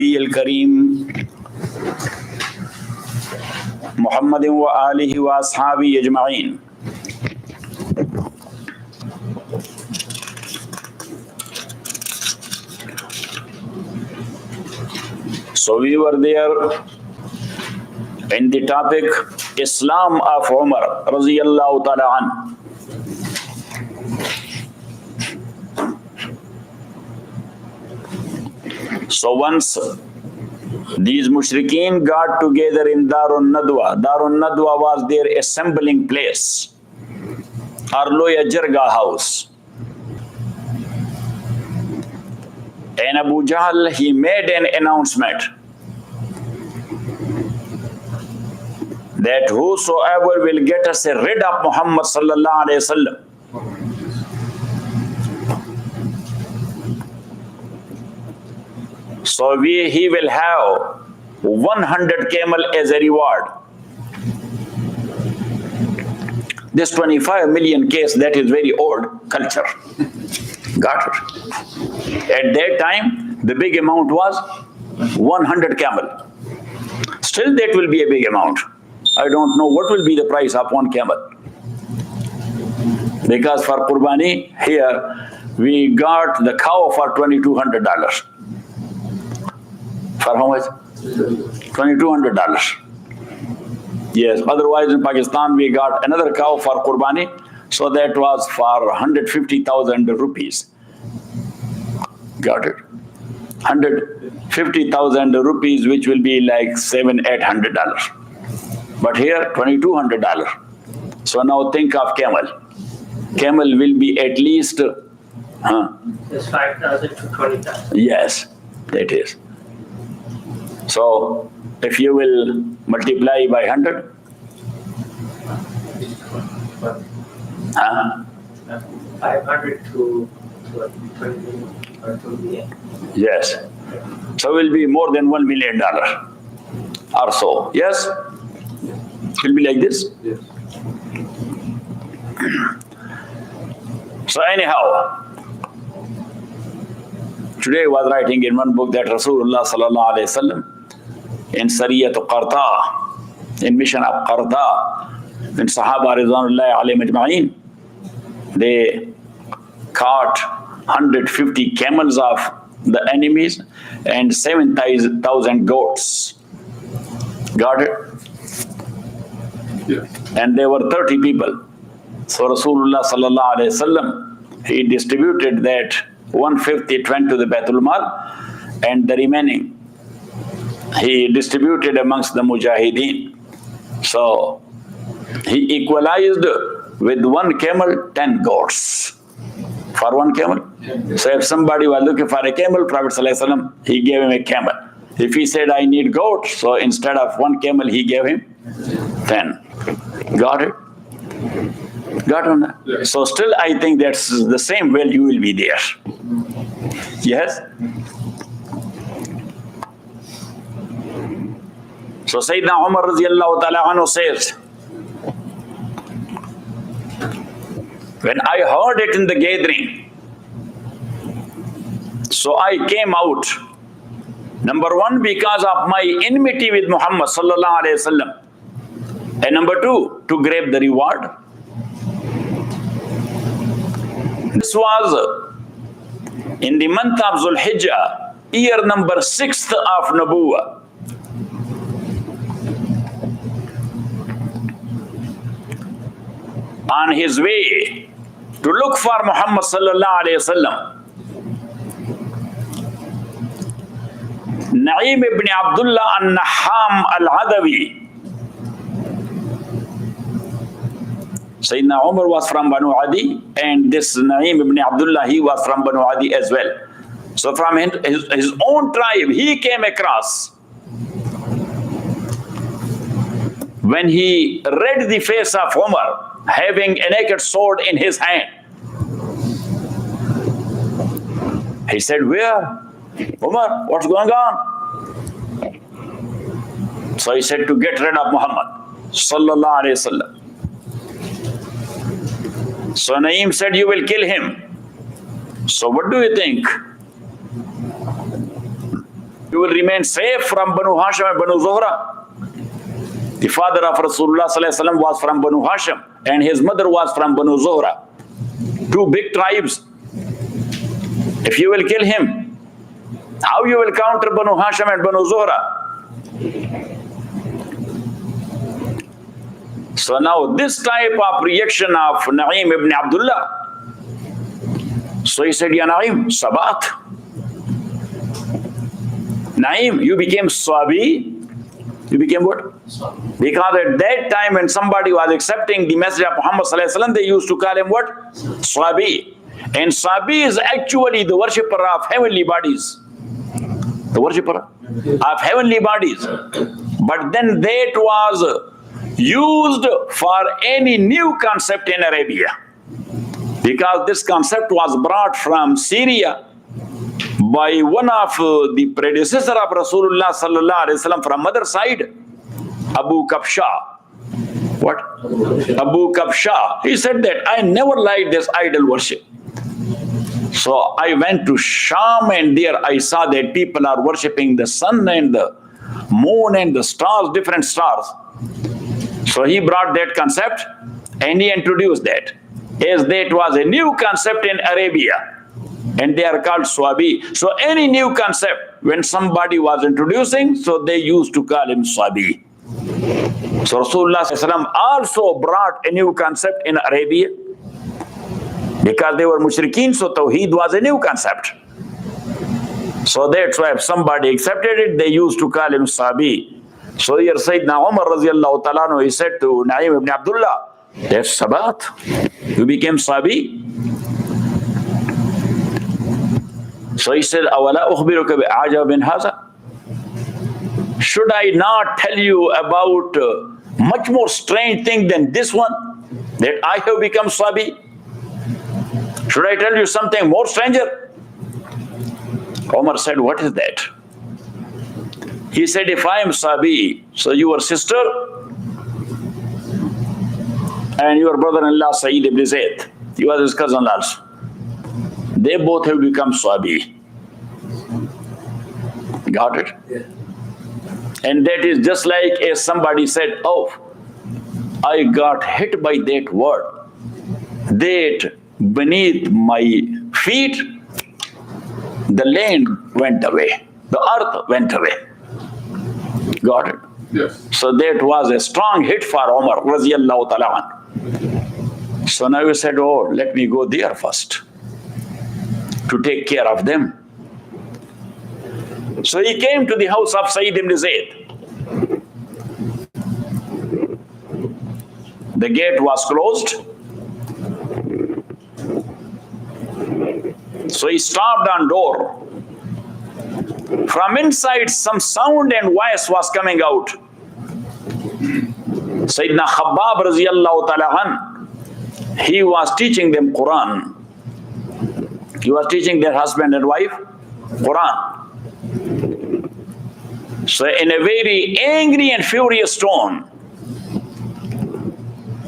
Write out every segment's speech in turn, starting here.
الكريم محمد وآله وأصحابه أجمعين. So we were there in the topic Islam of Umar radiyallahu ta'ala an. So once these mushrikeen got together in Darun Nadwa. Darun Nadwa was their assembling place, Arloya Jarga house. And Abu Jahl, he made an announcement that whosoever will get us rid of Muhammad sallallahu alaihi wasallam, so he will have 100 camel as a reward. This 25 million case, that is very old culture. Got it? At that time, the big amount was 100 camel. Still, that will be a big amount. I don't know what will be the price of one camel. Because for Qurbani, here, we got the cow for $2,200. For how much? $2,200. Yes, otherwise in Pakistan we got another cow for Qurbani, so that was for 150,000 rupees. Got it? 150,000 rupees, which will be like $700-800. But here, $2,200. So now think of camel. Camel will be at least It's 5,000 to 20,000. Yes, that is. So, if you will multiply by 100, 500 to 20 or 28. yes. So, it will be more than $1 million or so. Yes? It will be like this? Yes. So, anyhow, today I was writing in one book that Rasulullah sallallahu alaihi wasallam in Sariyat Qarta, in mission of Qarta, in Sahaba Ridwanullahi alayhim ajma'in, they caught 150 camels of the enemies and 7,000 goats. Got it? Yeah. And there were 30 people. So Rasulullah sallallahu alayhi wasallam, he distributed that 150 it went to the Baitul Mal, and the remaining he distributed amongst the Mujahideen. So he equalized with one camel 10 goats for one camel. So if somebody was looking for a camel, Prophet sallallahu alaihi wasallam, he gave him a camel. If he said I need goat, so instead of one camel he gave him 10. Got it? Got on that? Yeah. So still I think that's the same value will be there. Yes? So Sayyidina Umar radiyallahu ta'ala anhu says, when I heard it in the gathering, so I came out, number one, because of my enmity with Muhammad sallallahu alayhi wasallam, and number two, to grab the reward. This was in the month of Zulhijjah, year number 6th of Nabuwah. On his way to look for Muhammad sallallahu alayhi wasallam, Naeem ibn Abdullah al-Naham al-Adawi, Sayyidina Umar was from Banu Adi, and this Naeem ibn Abdullah, he was from Banu Adi as well. So from his own tribe, he came across. When he read the face of Umar, having a naked sword in his hand, he said, "Where? Umar, what's going on?" So he said, to get rid of Muhammad sallallahu alayhi wasallam. So Naeem said, you will kill him. So what do you think? You will remain safe from Banu Hashim and Banu Zuhra. The father of Rasulullah ﷺ was from Banu Hashim and his mother was from Banu Zuhra. Two big tribes. If you will kill him, how you will counter Banu Hashim and Banu Zuhra? So now this type of reaction of Na'im ibn Abdullah. So he said, Ya Na'im, Sabat. Na'im, you became Swabi. You became what? Because at that time when somebody was accepting the message of Muhammad ﷺ, they used to call him what? Swabi. And Swabi is actually the worshipper of heavenly bodies. The worshipper of heavenly bodies. But then that was used for any new concept in Arabia. Because this concept was brought from Syria by one of the predecessor of Rasulullah sallallahu alaihi wasallam from mother side, Abu Kabsha. What? Abu Kabsha. He said that I never liked this idol worship. So I went to Sham and there I saw that people are worshipping the sun and the moon and the stars, different stars. So he brought that concept and he introduced that. As that was a new concept in Arabia. And they are called Swabi. So any new concept, when somebody was introducing, so they used to call him Swabi. So Rasulullah ﷺ also brought a new concept in Arabia. Because they were mushrikeen, so Tawheed was a new concept. So that's why if somebody accepted it, they used to call him Swabi. So here Sayyidina Umar radiallahu ta'ala, he said to Na'im ibn Abdullah, that's Sabat. You became Swabi. So he said, Awala ukhbiruka bi'ajabin haza? Should I not tell you about much more strange thing than this one? That I have become Swabi? Should I tell you something more stranger? Umar said, what is that? He said, if I am Swabi, so your sister and your brother-in-law Sa'id ibn Zayd, he was his cousin also. They both have become Swabi. Got it? Yeah. And that is just like as somebody said, oh, I got hit by that word. That beneath my feet, the land went away. The earth went away. Got it? Yes. So that was a strong hit for Umar, radiallahu ta'ala. So now he said, oh, let me go there first to take care of them. So he came to the house of Sa'id ibn Zayd. The gate was closed. So he stopped on door. From inside some sound and voice was coming out. Sayyidina Khabbab radiallahu ta'ala an, he was teaching them Quran. He was teaching their husband and wife Quran. So in a very angry and furious tone,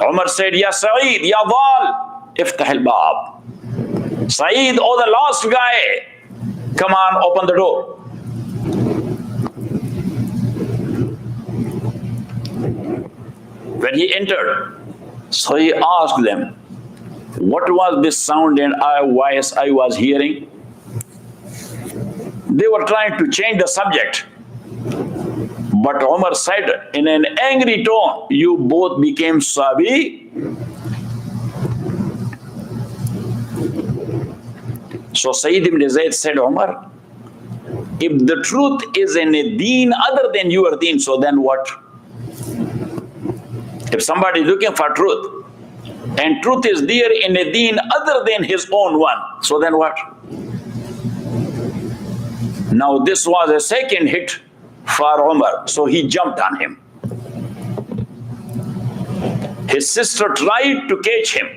Umar said, Ya Sa'id, Ya Dhal, iftah al-bab. Sa'id, oh the lost guy, come on, open the door. When he entered, so he asked them, what was this sound and voice I was hearing? They were trying to change the subject. But Umar said in an angry tone, you both became Swabi. So Sayyid ibn Zayd said, Umar, if the truth is in a deen other than your deen, so then what? If somebody is looking for truth, and truth is there in a deen other than his own one, so then what? Now this was a second hit for Umar, so he jumped on him. His sister tried to catch him,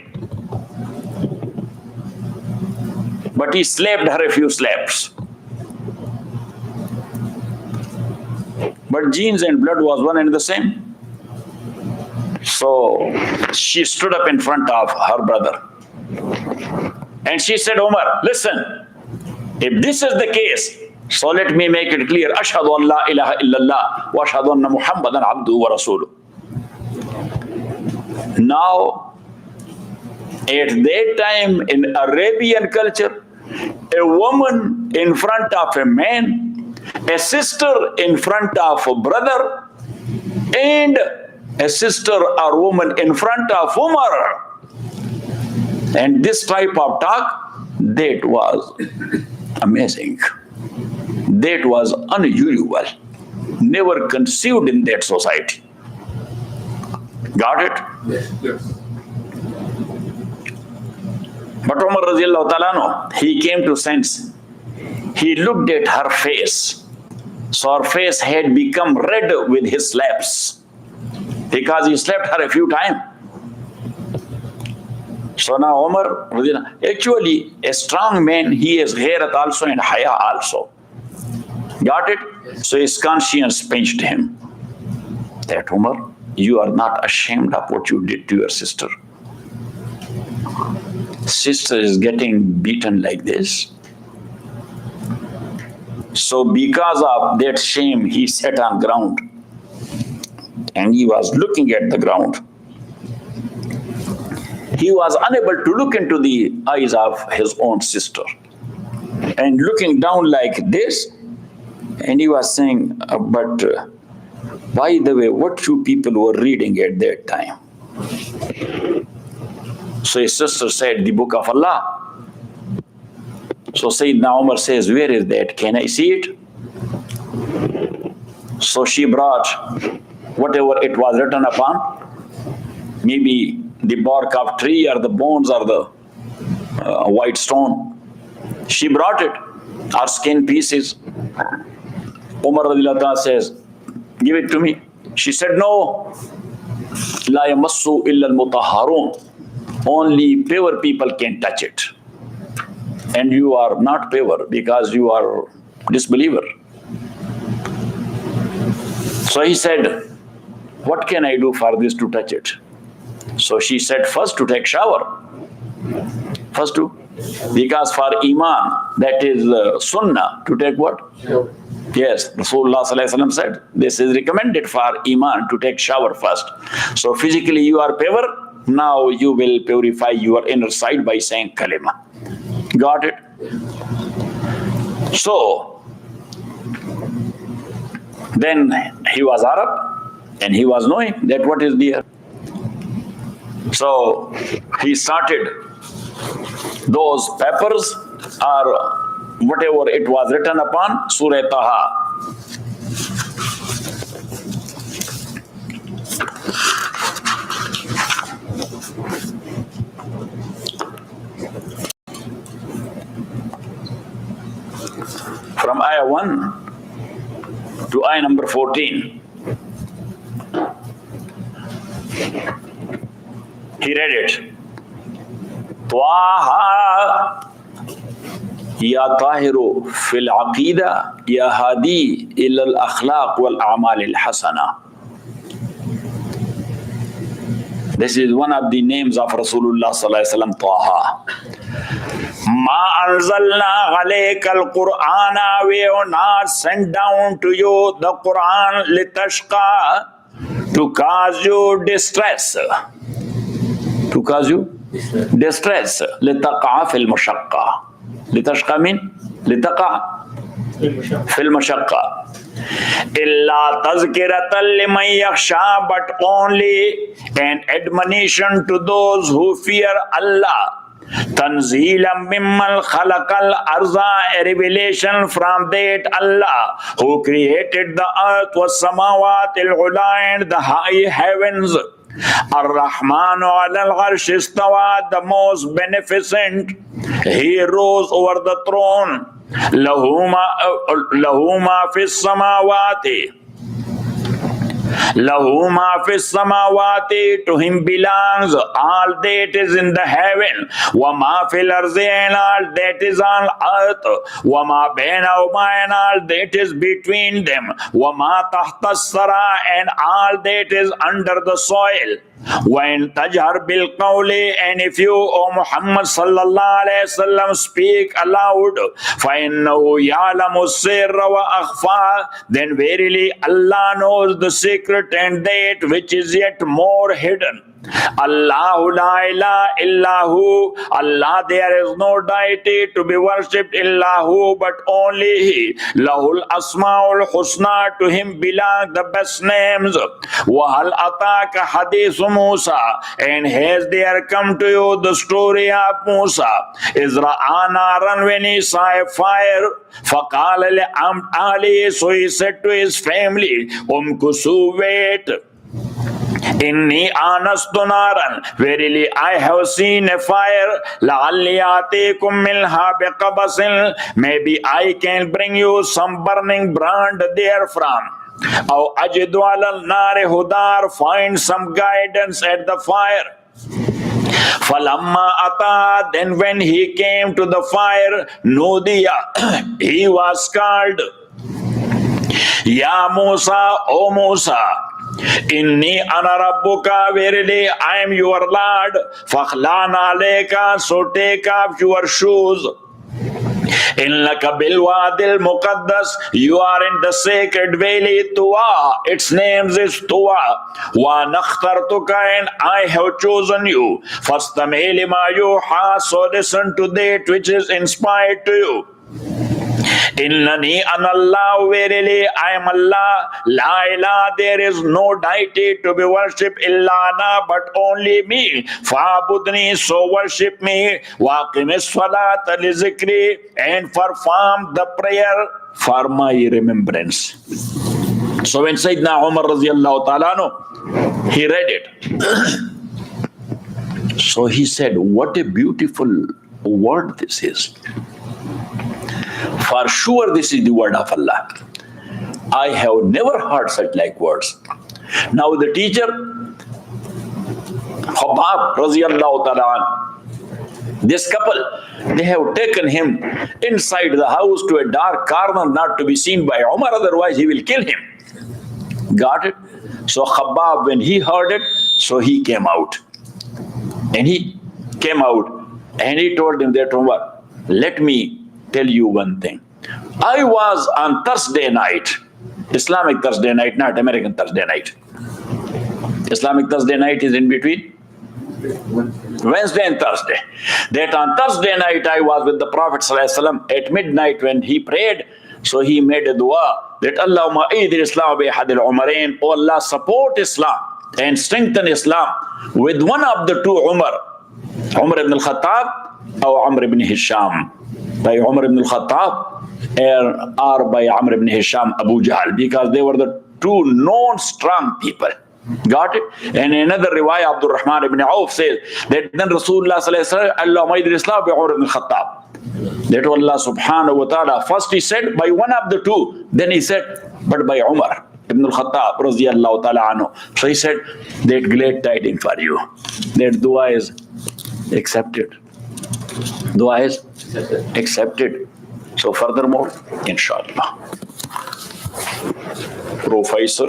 but he slapped her a few slaps. But genes and blood was one and the same. So she stood up in front of her brother. And she said, Umar, listen, if this is the case, So let me make it clear. Ashhadu an la ilaha illallah wa ashhadu anna Muhammadan abduhu wa rasuluh. Now, at that time in Arabian culture, a woman in front of a man, a sister in front of a brother, and a sister or woman in front of Umar. And this type of talk, that was amazing. That was unusual. Never conceived in that society. Got it? Yes, yes. But Umar radiallahu ta'ala, no, he came to sense. He looked at her face. So her face had become red with his slaps, because he slapped her a few times. So now Umar, actually a strong man, he has ghairat also and haya also. Got it? So his conscience pinched him. That Umar, you are not ashamed of what you did to your sister. Sister is getting beaten like this. So because of that shame, he sat on ground and he was looking at the ground. He was unable to look into the eyes of his own sister. And looking down like this, and he was saying, but by the way, what you people were reading at that time? So his sister said, the book of Allah. So Sayyidina Umar says, where is that? Can I see it? So she brought whatever it was written upon, maybe the bark of tree or the bones or the white stone. She brought it, or skin pieces. Umar radiallahu ta'ala says, give it to me. She said, no. La yamassu illa al-mutahharun. Only pure people can touch it. And you are not pure because you are disbeliever. So he said, what can I do for this to touch it? So she said, first to take shower. First to, because for Iman, that is sunnah, to take what? Sure. Yes, Rasulullah sallallahu alaihi wasallam said, this is recommended for Iman to take shower first. So physically you are pure, now you will purify your inner side by saying kalima. Got it? So, then he was Arab and he was knowing that what is there. So, he started those papers or whatever it was written upon, Surah Taha. From ayah 1 to ayah number 14. He read it. Twaha ya tahiru fil aqida ya hadi ila al akhlaq wal a'mal al hasana. This is one of the names of Rasulullah sallallahu alaihi wasallam, Taha. Ma anzalna alayka al-Qur'ana, we have not sent down to you the Quran litashqa, to cause you distress. To cause you distress. Litaqa fil mashaqqa. Litashqa mean? Litaqa fil mashaqqa. Illa tazkiratan liman yakhsha, but only an admonition to those who fear Allah. Tanzeelan mimman khalaqal arza, a revelation from that Allah who created the earth was samawati al-ula, and the high heavens. Ar-Rahmanu ala al-Arsh istawa, the most beneficent, he rose over the throne. Lahu ma fis samawati, lahu ma fis samawati, to him belongs all that is in the heaven. Wa ma fil ardi, and all that is on earth. Wa ma bainahuma, and all that is between them. Wa ma tahta as-sara, and all that is under the soil. وَإِن تَجْهَرْ بِالْقَوْلِ, and if you, O Muhammad sallallahu alayhi wasallam, speak aloud, فَإِنَّهُ يَعْلَمُ السِّرَّ وَأَخْفَى, then verily Allah knows the secret and that which is yet more hidden. Allahu la ilaha illahu, Allah, there is no deity to be worshipped illahu but only He. Lahul asmaul husna, to Him belong the best names. Wahal ataka hadith Musa, and has there come to you the story of Musa? Izra anaran, when he saw a fire, faqala li ahli, so he said to his family, kusu, wait. Inni anastu naran, verily I have seen a fire. La'alli atikum minha biqabasin, maybe I can bring you some burning brand therefrom. Aw ajidu ala nari hudar, find some guidance at the fire. Falamma ata, then when he came to the fire, nudiya, he was called. Ya Musa, O Musa, Inni ana rabbuka, verily I am your Lord. Fakhlana alayka, so take off your shoes. Innaka bil wadil muqaddas, you are in the sacred valley Tuwa, its name is Tuwa. Wa nakhtartuka, and I have chosen you. Fastami lima yuha, so listen to that which is inspired to you. Innani anallah, verily I am Allah. La ilaha, there is no deity to be worshipped illana but only me. Fa'budni, so worship me. Waqimis salata li zikri, and perform the prayer for my remembrance. So when Sayyidina Umar radiyallahu ta'ala anhu, he read it. So he said, what a beautiful word this is. For sure this is the word of Allah. I have never heard such like words. Now the teacher, Khabab radiyallahu ta'ala, this couple, they have taken him inside the house to a dark corner, not to be seen by Umar, otherwise he will kill him. Got it? So Khabab, when he heard it, so he came out. And he came out and he told him that, Umar, let me tell you one thing. I was on Thursday night, Islamic Thursday night, not American Thursday night. Islamic Thursday night is in between Wednesday and Thursday. That on Thursday night I was with the Prophet ﷺ at midnight when he prayed. So he made a dua that Allahumma aidil Islam bi hadil Umarain, oh Allah, support Islam and strengthen Islam with one of the two Umar ibn al-Khattab or Amr ibn Hisham. By Umar ibn al-Khattab or by Amr ibn Hisham Abu Jahl, because they were the two known strong people. Got it? And another riwayah, Abdul Rahman ibn Auf says that then Rasulullah sallallahu alaihi wasallam, Allahumma idil Islam bi Umar ibn al-Khattab. That Allah subhanahu wa ta'ala, first he said by one of the two, then he said, but by Umar ibn al-Khattab radiyallahu ta'ala anhu. So he said, that glad tidings for you. That dua is accepted. Dua is accepted. So furthermore, inshallah. Professor